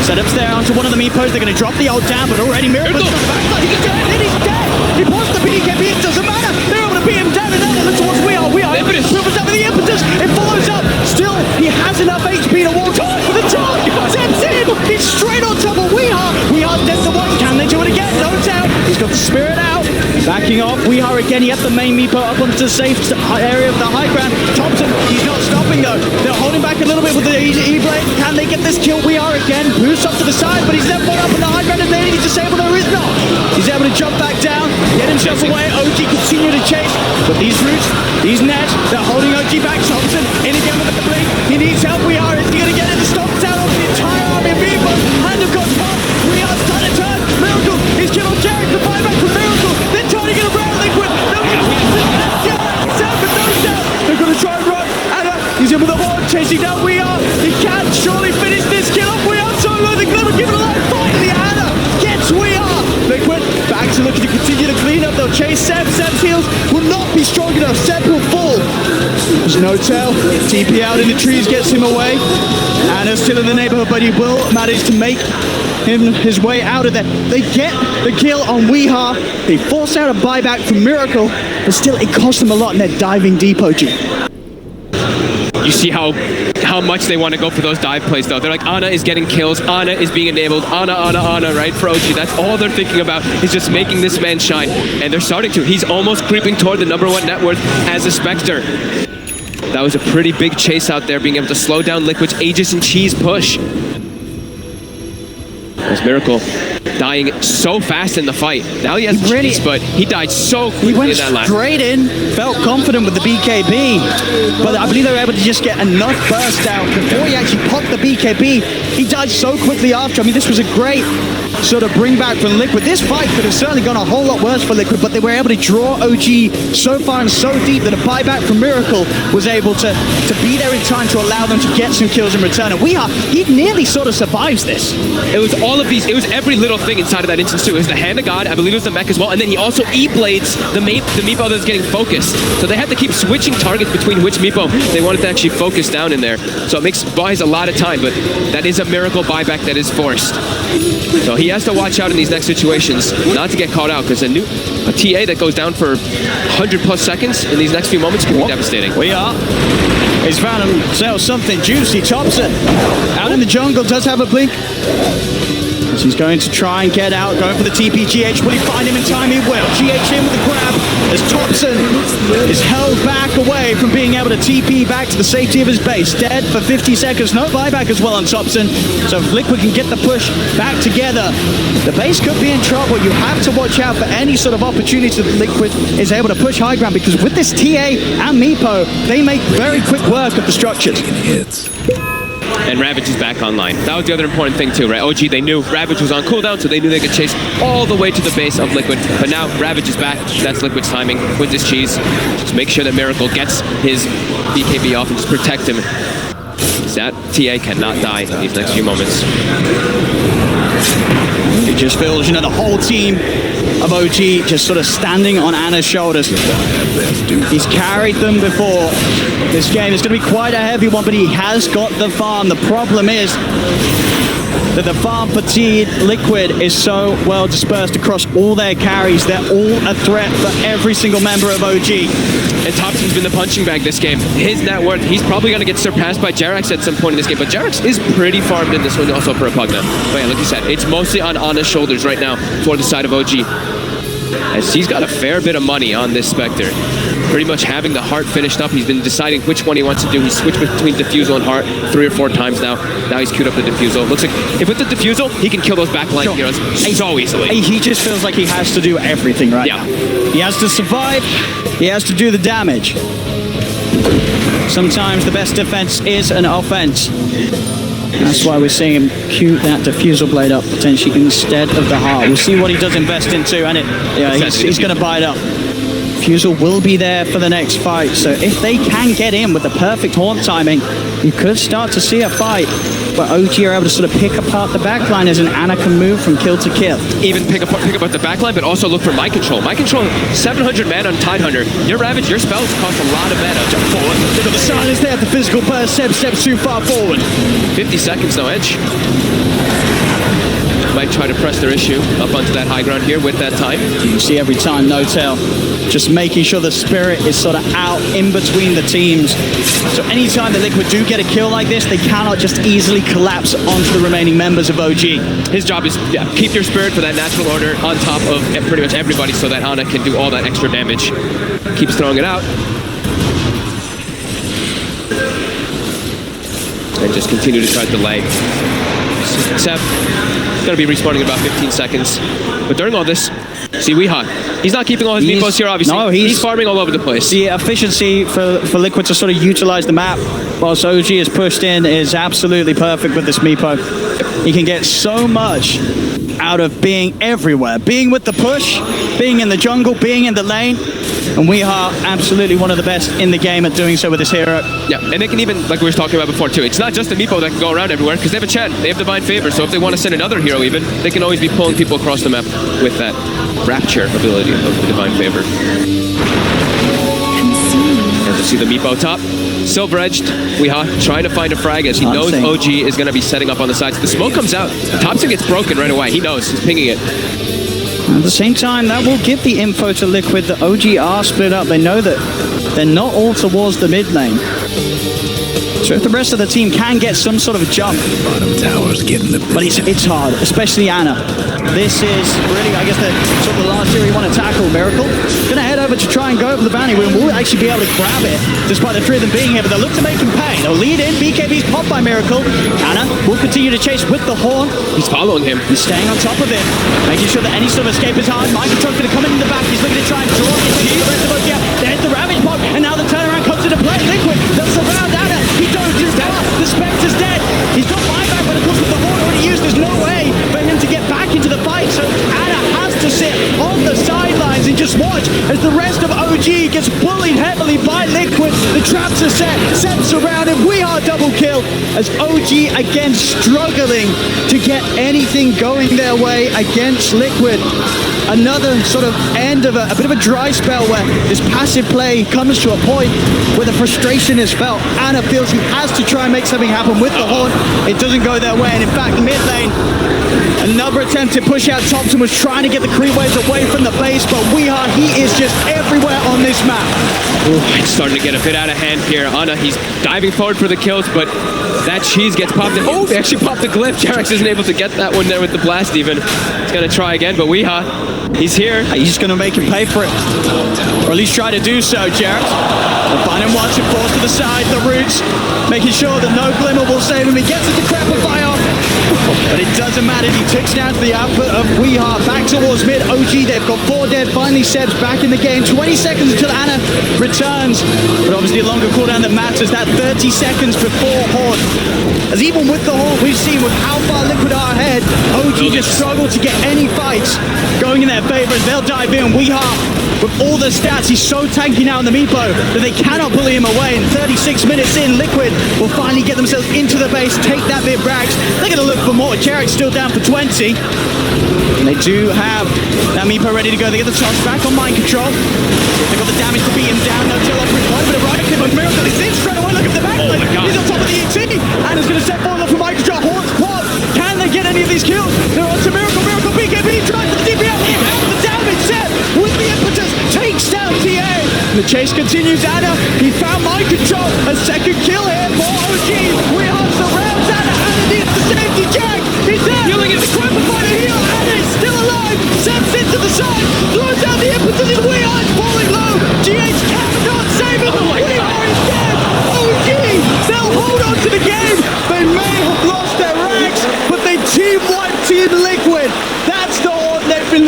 Setups there onto one of the meepos. They're going to drop the ult down, but already Miracle's got the backside. He's dead. He's dead. He wants the BKB. It doesn't matter. They're able to beat him down and down. Look towards We Are. Impetus. Movers up with the impetus. It follows up. Still, he has enough HP to walk for the top. Steps in. He's straight on top of We Are. We Are dead to one. Can they do it again? No doubt. He's got the spirit out. Backing off. We Are again. He has the main meepo up onto the safe area of the high ground. Thompson, he's not stopping though. They're holding back a little bit with the E-Blade. Can they get this kill? We Are again. Boost up to the side, but he's then put up in the high ground and then he's disabled. There is not. He's able to jump back down, get himself away. OG continue to chase, but these roots, these nets, they're holding OG back. Thompson in again with the blink. He needs help. We Are. Is he going to get it? The stop down on the entire army of Vivo. Hand of God's pop. We Are starting to turn. Miracle. He's killed Jarek. The buyback from Miracle. They're trying to get around Liquid. No, they're going to try and run. Ana, he's in with the horde, chasing down We Are. He can surely finish this kill off. We Are so low. The Glimmer giving a life. Finally, Ana gets We Are. Liquid back to looking to continue to clean up. They'll chase Seb. Seb's heals will not be strong enough. Seb will fall. There's OG.N0tail. TP out in the trees gets him away. Ana's still in the neighborhood, but he will manage to make his way out of there. They get the kill on Weeha. They force out a buyback from Miracle, but still it costs them a lot and they're diving deep, OG. You see how much they want to go for those dive plays though. They're like, Ana is getting kills, Ana is being enabled, Ana, right? For OG, that's all they're thinking about is just making this man shine. And they're starting to. He's almost creeping toward the #1 net worth as a Spectre. That was a pretty big chase out there, being able to slow down Liquid's Aegis and Cheese push. There's Miracle dying so fast in the fight. Now he has Cheese, but he died so quickly in that last. He went straight in, felt confident with the BKB, but I believe they were able to just get enough burst out before he actually popped the BKB. He died so quickly after. I mean, this was a great sort of bring back from Liquid. This fight could have certainly gone a whole lot worse for Liquid, but they were able to draw OG so far and so deep that a buyback from Miracle was able to be there in time to allow them to get some kills in return. And he nearly sort of survives this. It was all of these, it was every little thing inside of that instance too. It was the Hand of God, I believe it was the mech as well, and then he also E-blades the meepo that's getting focused. So they had to keep switching targets between which meepo they wanted to actually focus down in there. So it buys a lot of time, but that is a Miracle buyback that is forced. So he has to watch out in these next situations not to get caught out, because a TA that goes down for 100+ seconds in these next few moments can be devastating. We Are. He's found himself something juicy. Thompson out in the jungle, does have a blink. So he's going to try and get out, going for the TP. GH, will he find him in time? He will. GH in with the grab as Thompson is held back away from being able to TP back to the safety of his base. Dead for 50 seconds. No buyback as well on Thompson. So if Liquid can get the push back together, the base could be in trouble. You have to watch out for any sort of opportunity that Liquid is able to push high ground, because with this TA and Meepo, they make very quick work of the structures. And Ravage is back online. That was the other important thing too, right? OG, they knew Ravage was on cooldown, so they knew they could chase all the way to the base of Liquid. But now Ravage is back. That's Liquid's timing with this Cheese. Just make sure that Miracle gets his BKB off and just protect him. That TA cannot die in these next few moments. It just feels, the whole team of OG just sort of standing on Ana's shoulders. He's carried them before. This game is going to be quite a heavy one, but he has got the farm. The problem is that the farm fatigued Liquid is so well dispersed across all their carries. They're all a threat for every single member of OG. And Thompson's been the punching bag this game. His net worth, he's probably going to get surpassed by Jerax at some point in this game, but Jerax is pretty farmed in this one also for a Pugna. But yeah, like you said, it's mostly on Ana's shoulders right now for the side of OG. as he's got a fair bit of money on this Spectre. Pretty much having the Heart finished up. He's been deciding which one he wants to do. He's switched between Diffusal and Heart 3 or 4 times now. Now he's queued up the Diffusal. Looks like if with the Diffusal, he can kill those backline heroes so easily. He just feels like he has to do everything right now. He has to survive. He has to do the damage. Sometimes the best defense is an offense. That's why we're seeing him cue that Diffusal Blade up potentially instead of the Heart. We'll see what he does invest into, and he's going to buy it up. Diffusal will be there for the next fight, so if they can get in with the perfect Haunt timing, you could start to see a fight where OG are able to sort of pick apart the backline as an Ana can move from kill to kill. Even pick apart the backline, but also look for Mind Control. Mind Control, 700 mana on Tidehunter. Your Ravage, your spells cost a lot of mana. Jump forward. Look at the silence there, the physical burst. Seb steps too far forward. 50 seconds, no edge. Might try to press their issue up onto that high ground here with that time. You see every time N0tail just making sure the spirit is sort of out in between the teams. So anytime the Liquid do get a kill like this, they cannot just easily collapse onto the remaining members of OG. His job is keep your spirit for that natural order on top of pretty much everybody so that Ana can do all that extra damage. Keeps throwing it out. And just continue to try to delay. Seb going to be respawning in about 15 seconds. But during all this, see Weeha. He's not keeping all his meepos here, obviously. No, he's farming all over the place. The efficiency for Liquid to sort of utilize the map whilst OG is pushed in is absolutely perfect with this meepo. He can get so much out of being everywhere. Being with the push, being in the jungle, being in the lane. And we are absolutely one of the best in the game at doing so with this hero. Yeah, and they can even, like we were talking about before too, it's not just a meepo that can go around everywhere, because they have a chant, they have Divine Favor, so if they want to send another hero even, they can always be pulling people across the map with that Rapture ability of the Divine Favor. And to see the meepo top, Silver Edged, Weeha trying to find a frag as he knows OG is going to be setting up on the sides. The smoke comes out, the Thompson gets broken right away, he knows, he's pinging it. At the same time, that will give the info to Liquid that OG are split up. They know that they're not all towards the mid lane. So if the rest of the team can get some sort of a jump, bottom tower's getting the but it's hard, especially Ana. This is really, I guess, the sort of the last hero you want to tackle. Miracle gonna head over to try and go over the bounty. We'll actually be able to grab it, despite the three of them being here. But they'll look to make him pay. They'll lead in. BKB's popped by Miracle. Ana will continue to chase with the Horn. He's following him. He's staying on top of it, making sure that any sort of escape is hard. Mind Control's gonna come in the back. He's looking to try and draw the rest of us. Yeah, there's the Ravage pop, and now the turnaround comes into play. Liquid, they'll surround Ana. He don't do that. The Spectre's dead. He's got buyback, but of course with the Horn already used, there's no way for him to get back into the fight. So Ana has to sit on the sidelines and just watch as the rest of OG gets bullied heavily by Liquid. The traps are set. Seb's surrounded. We are double kill as OG again struggling to get anything going their way against Liquid. Another sort of end of a bit of a dry spell where this passive play comes to a point where the frustration is felt. Ana feels he has to try and make something happen with the Horn. It doesn't go their way, and in fact, mid lane, another attempt to push out. Thompson was trying to get the creep waves away from the base, but he is just everywhere on this map. Ooh, it's starting to get a bit out of hand here. Ana, he's diving forward for the kills, but that cheese gets popped in. Oh, they actually popped the glyph. Jarex isn't able to get that one there with the blast even. He's going to try again, but Weeha, he's here. He's just going to make him pay for it. Or at least try to do so, Jarex. They'll find him once and force to the side, the roots, making sure that no glimmer will save him. He gets it to Crapify off. But it doesn't matter. He ticks down to the output of Weeha. Back towards mid. OG, they've got 4 dead. Finally, Seb's back in the game. 20 seconds until Ana returns. But obviously a longer cooldown that matters. That 30 seconds before Horn. As even with the Horn, we've seen with how far Liquid are ahead, OG just struggle to get any fights going in their favor as they'll dive in. Weeha, with all the stats, he's so tanky now in the meepo that they cannot bully him away. And 36 minutes in, Liquid will finally get themselves into the base, take that bit brags. They're going to look for more. Jarek's still down for 20. And they do have that meepo ready to go. They get the toss back on Mind Control. They've got the damage to beat him down. No-tail offering quite a bit of right clip on Miracle. He's in straight away. Look at the back. Oh my God. He's on top of the ET. And he's going to step forward for Mind Control. Horns pop. Can they get any of these kills? They're on to Miracle. Miracle BKB tries to the DPL. The damage set with the impetus takes down TA. The chase continues. Ana, he found Mind Control. A second kill here for OG. Weeha surrounds Ana. Ana needs the safety jack. He's there. Healing is equipped by the heal. Ana is still alive. Steps into the side. Throws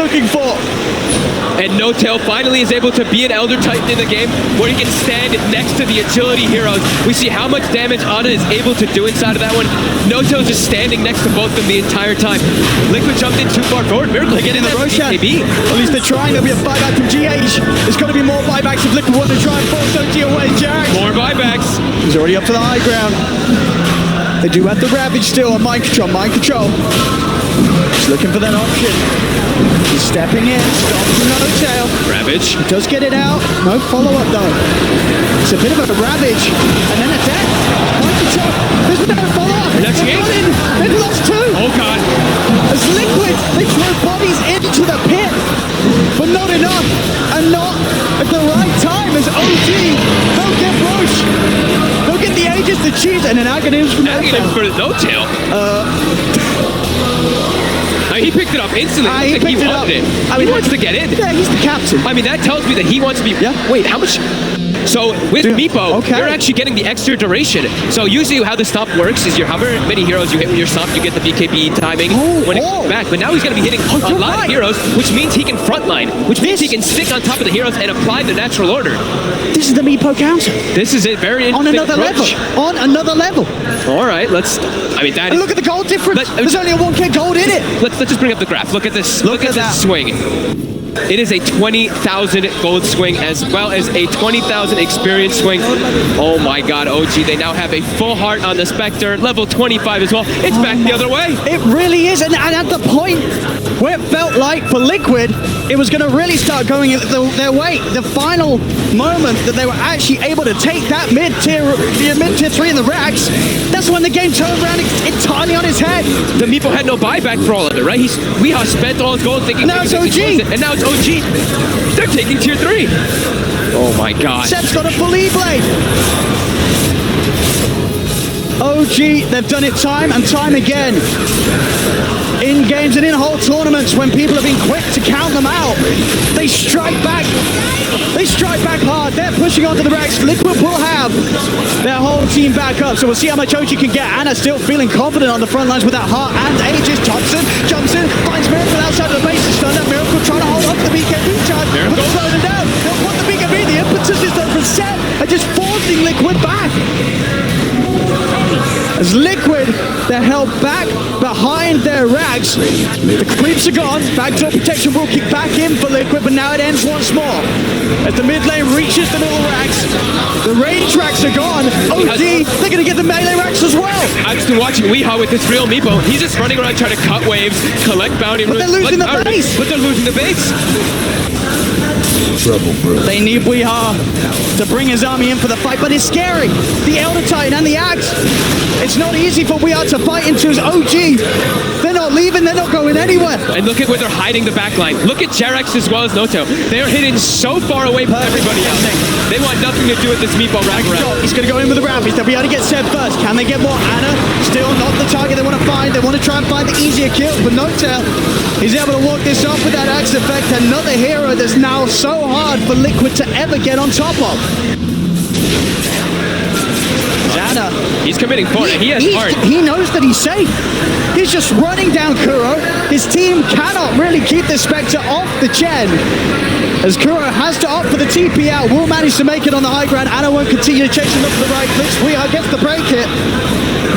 looking for. And N0tail finally is able to be an Elder Titan in the game where he can stand next to the agility heroes. We see how much damage Ana is able to do inside of that one. N0tail just standing next to both of them the entire time. Liquid jumped in too far forward. Miracle They get in the Roshan. At least they're trying. There'll be a buyback from GH. There's going to be more buybacks if Liquid want to try and force OG away. Jack. More buybacks. He's already up to the high ground. They do have the Ravage still on mind control. Mind control. He's looking for that option. He's stepping in. Stops N0tail. Ravage. He does get it out. No follow-up though. It's a bit of a Ravage. And then a death. Mind control. There's no follow-up. That's it. They've lost two. Oh god. As Liquid, they throw bodies into the pit. But not enough. And not at the right time as OG. They'll get Roche. They'll get the Aegis, the cheese, and an Aghanim from Aghanim for N0tail. He picked it up instantly. He wanted it. He wants to get in. Yeah, he's the captain. I mean, that tells me that he wants to be... Yeah. Wait, how much... So with Meepo, you're actually getting the extra duration. So usually how the stomp works is however many heroes you hit with your stomp, you get the BKB timing when it comes back. But now he's going to be hitting a lot of heroes, which means he can frontline, which means he can stick on top of the heroes and apply the natural order. This is the Meepo counter. This is a very interesting On another level. On another level. All right, let's... I mean, that and look at the gold difference. There's only a 1k gold in it. Let's just bring up the graph. Look at this. Look at this swing. It is a 20,000 gold swing as well as a 20,000 experience swing. Oh my god, OG, they now have a full heart on the Spectre, level 25 as well. It's back the other way. It really is, and at the point where it felt like for Liquid, it was going to really start going their way. The final moment that they were actually able to take that mid-tier 3 in the racks, that's when the game turned around entirely on his head. The Meepo had no buyback for all of it, right? Weehaw spent all his gold thinking... Now it's OG. And now it's OG. They're taking tier 3. Oh my god. Seb's got a full E-blade. OG, they've done it time and time again. In games and in whole tournaments when people have been quick to count them out. They strike back. They strike back hard. They're pushing onto the racks. Liquid will have their whole team back up. So we'll see how much OG can get. Anna still feeling confident on the front lines with that heart and Aegis. Thompson jumps in, finds Miracle outside of the base. Stunned up. Miracle trying to hold up the BKB charge. But slowing them down. They'll put the BKB. The impetus is done from Seb and just forcing Liquid back. As Liquid, they're held back behind their racks. The creeps are gone. Backdoor protection will kick back in for Liquid, but now it ends once more. As the mid lane reaches the middle racks, the range racks are gone. OG, they're going to get the melee racks as well. I've just been watching Weehaw with this real Meepo. He's just running around trying to cut waves, collect bounty. But they're losing the base. But they're losing the base. Trouble, bro. They need Weehaw to bring his army in for the fight, but it's scary. The Elder Titan and the Axe. It's not easy for Weehaw to fight into his OG. They're not leaving, they're not going anywhere. And look at where they're hiding the backline. Look at Jarex as well as N0tail. They're hidden so far away from everybody else. They want nothing to do with this Meepo wraparound. He's going to go in with the Ravage. They'll be able to get Seb first. Can they get more? Anna, still not the target they want to find. They want to try and find the easier kills, but N0tail, he's able to walk this off with that Axe effect. Another hero that's now so hard for Liquid to ever get on top of. Anna, he's committing for it. He has heart. He knows that he's safe. He's just running down Kuro. His team cannot really keep the Spectre off the Gen. As Kuro has to opt for the TP out, will manage to make it on the high ground. Anna won't continue to chase him up to the right. Blitz Weehaw gets the break hit.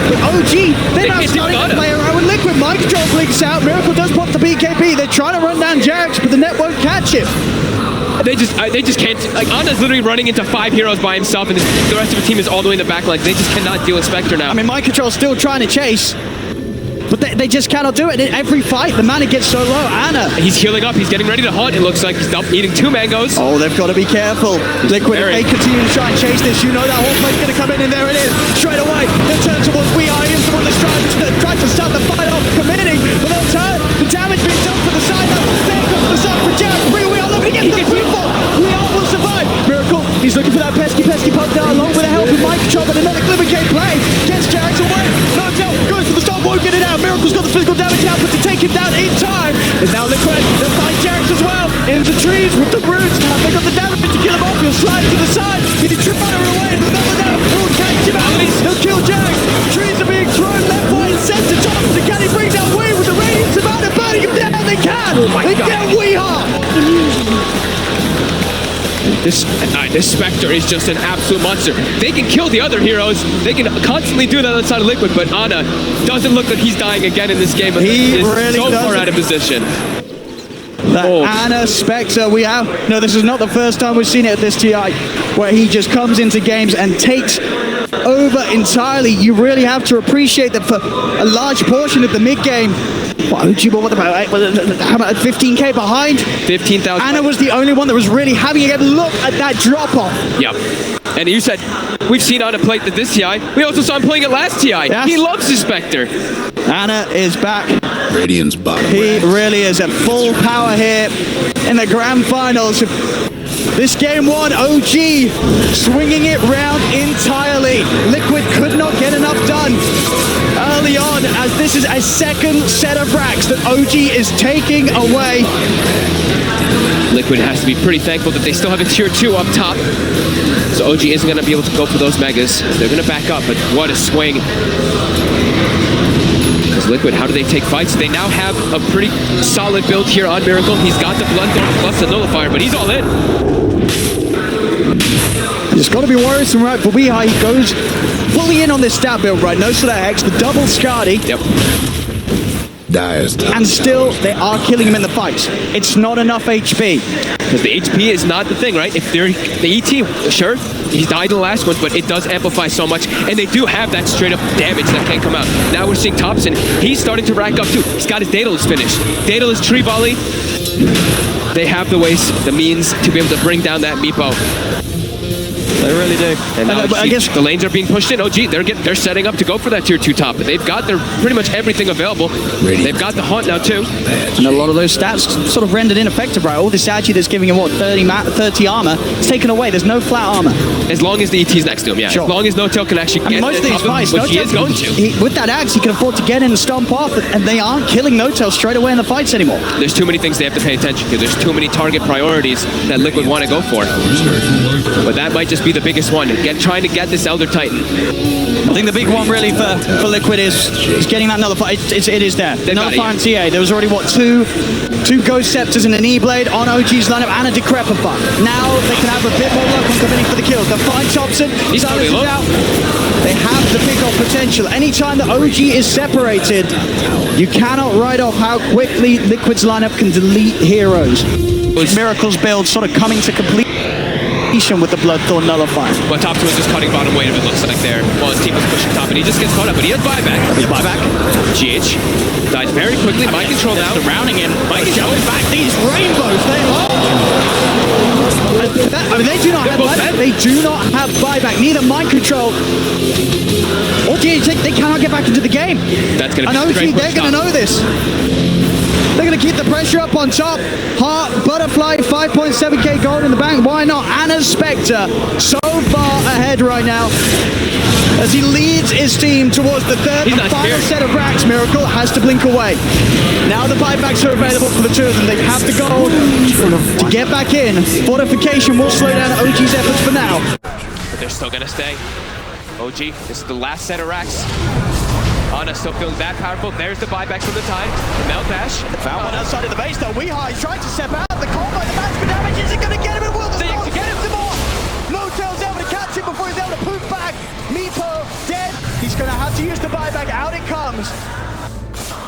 But OG, they're now starting to play around with Liquid. Mind control blinks out. Miracle does pop the BKB. They're trying to run down Jarex, but the net won't catch him. They just can't. Like, Anna's literally running into 5 heroes by himself, and the rest of the team is all the way in the back line. They just cannot deal with Spectre now. I mean, Mind control's still trying to chase, but they just cannot do it. In every fight, the mana gets so low. Anna, he's healing up. He's getting ready to hunt. It looks like he's up eating 2 mangoes. Oh, they've got to be careful. Liquid, if they continue to try and chase this, you know that whole play's going to come in, and there it is. Straight away, they turn towards Weehaw. He's the one that's trying to start the fight off, committing, but they'll turn. The damage being done for the side up. There comes the side for Jarex. Weehaw looking at the people. Weehaw will survive. Miracle, he's looking for that pesky poke down, along with the help of Mind control, but another Glimmer Gate play. Gets Jarex away. N0tail goes for the stop, won't get it out. Miracle's got the physical damage out, but to take him down in time is now Liquid. They'll find Jarex as well. In the trees with the roots. Now they got the damage to kill him off. He'll slide to the side. He can trip her away. But now he'll catch him out. He'll kill Jarex. Trees are being thrown left, right, and center. Thompson, can he bring down Wayne with the radiance of Anna burning him down? They can. can! They get Weehaw! This Spectre is just an absolute monster. They can kill the other heroes. They can constantly do that outside of Liquid, but Ana doesn't look like he's dying again in this game. He is really so doesn't. far out of position. The Ana Spectre, we have... No, this is not the first time we've seen it at this TI, where he just comes into games and takes over entirely. You really have to appreciate that for a large portion of the mid-game. What about 15k behind? 15,000. Ana was the only one that was really having a look at that drop-off. Yep. And you said, we've seen Ana play at this TI. We also saw him playing it last TI. Yes. He loves his Spectre. Ana is back. Radiant's bottom. He really is at full power here in the grand finals. This game one, OG swinging it round entirely. Liquid could not get enough done early on, as this is a second set of racks that OG is taking away. Liquid has to be pretty thankful that they still have a tier 2 up top. So OG isn't going to be able to go for those megas. They're going to back up, but what a swing. Because Liquid, how do they take fights? They now have a pretty solid build here on Miracle. He's got the Bloodthorn plus the Nullifier, but he's all in. It's got to be worrisome, right? For Weehaw, he goes fully in on this stat build, right? No sort of X, the double Scardy. Yep. Dire's top And still, they are killing him in the fights. It's not enough HP. Because the HP is not the thing, right? If they're the ET, sure, he died in the last ones, but it does amplify so much. And they do have that straight up damage that can come out. Now we're seeing Thompson. He's starting to rack up too. He's got his Daedalus finished. Daedalus Tree Volley. They have the ways, the means to be able to bring down that Meepo. They really do. And now I guess the lanes are being pushed in. OG, they're setting up to go for that tier 2 top. They've got their pretty much everything available. They've got the Haunt now too. And a lot of those stats sort of rendered ineffective, right? All this Agi that's giving him, what, 30 armor, it's taken away. There's no flat armor. As long as the ET's next to him, yeah. Sure. As long as No.Tail can actually get most of these fights, which he is going to. With that axe, he can afford to get in and stomp off, and they aren't killing No.Tail straight away in the fights anymore. There's too many things they have to pay attention to. There's too many target priorities that Liquid want to go for. But that might just be the biggest one. Trying to get this Elder Titan. I think the big one really for Liquid is getting that Nullifier. It is there. The Nullifier and TA. There was already, what, two Ghost Scepters and an E-Blade on OG's lineup and a Decrepify. Now they can have a bit more luck on committing for the kills. They'll find Thompson. He's totally low. They have the pick-off potential. Anytime that OG is separated, you cannot write off how quickly Liquid's lineup can delete heroes. Miracle's build sort of coming to completion with the Bloodthorn Nullifier. Well, Thompson was just cutting bottom weight, if it looks like there. While his team was pushing top, and he just gets caught up, but he has buyback. Buyback. GH dies very quickly. Mind control now. Surrounding him. Mike is going back. These rainbows, they do not have buyback. They do not have buyback. Neither mind control or GH. They cannot get back into the game. That's going to be and OG, they're going to know this. They're going to keep the pressure up on top. Heart, Butterfly, 5.7k gold in the bank. Why not? Ana's Spectre so far ahead right now as he leads his team towards the third and final set of racks. Miracle has to blink away. Now the buybacks are available for the two of them. They have the gold to get back in. Fortification will slow down OG's efforts for now. But they're still going to stay. OG, this is the last set of racks. Ana still feeling that powerful. There's the buyback from the Tide. The Melt Dash. Found one outside of the base though. Weehaw is trying to step out. The combo, the maximum damage isn't going to get him. It will to get him some more. No.Tail's able to catch him before he's able to poof back. Meepo dead. He's going to have to use the buyback. Out it comes.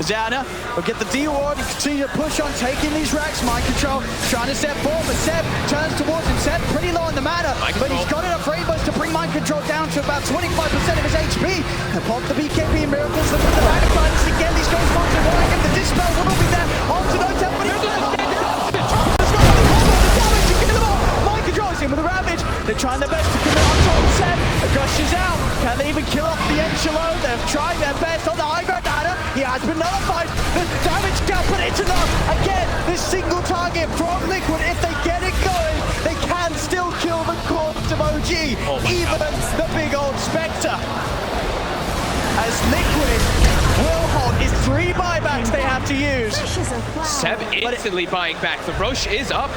Zana will get the D-Ward and continue to push on taking these racks. Mind control, trying to step forward, but Seb turns towards him. Seb pretty low in the mana, but he's got enough rainbows to bring mind control down to about 25% of his HP. And pop the BKB and Miracles, look at the Magnifiers again. These guys want to warning him. The Dispel will be there. On to No.Tail, but he's got the damage to kill them all. Mind controls him with a Ravage. They're trying their best to commit on top of Seb. The Gush is out. Can they even kill off the Enchilo? They've tried their best on the high ground. He has been nullified. The damage gap, but it's enough. Again, this single target from Liquid. If they get it going, they can still kill the corpse of OG, even the big old Spectre. As Liquid will hold is 3 buybacks they have to use. Seb instantly buying back. The Roche is up.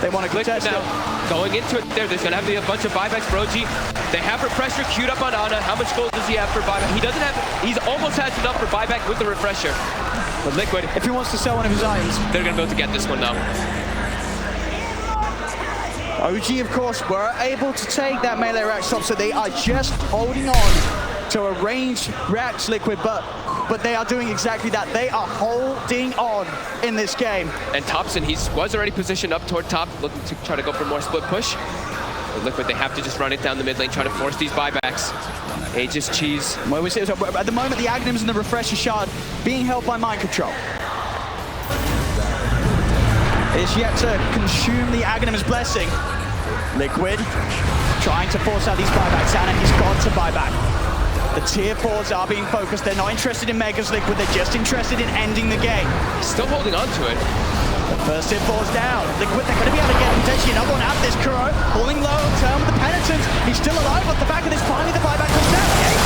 They want to contest now. Going into it there's going to have to be a bunch of buybacks for OG. They have Refresher queued up on Ana. How much gold does he have for buyback? He doesn't have, he's almost has enough for buyback with the Refresher. But Liquid, if he wants to sell one of his items. they're going to be able to get this one though. OG, of course, were able to take that melee rack stop, so they are just holding on to a ranged React Liquid, but they are doing exactly that. They are holding on in this game. And Thompson, he was already positioned up toward top, looking to try to go for more split push. But Liquid, they have to just run it down the mid lane, try to force these buybacks. Aegis, Cheese. Well, we see, at the moment, the Aghanims and the Refresher Shard being held by mind control. Is yet to consume the Aghanim's blessing. Liquid trying to force out these buybacks, and he's got to buy back. The tier 4s are being focused. They're not interested in Megas Liquid, they're just interested in ending the game. Still holding on to it. The first tier 4's down. Liquid, they're going to be able to get potentially another one out of this Kuro. Pulling low, turn with the Penitent. He's still alive off the back of this. Finally, the buyback comes down.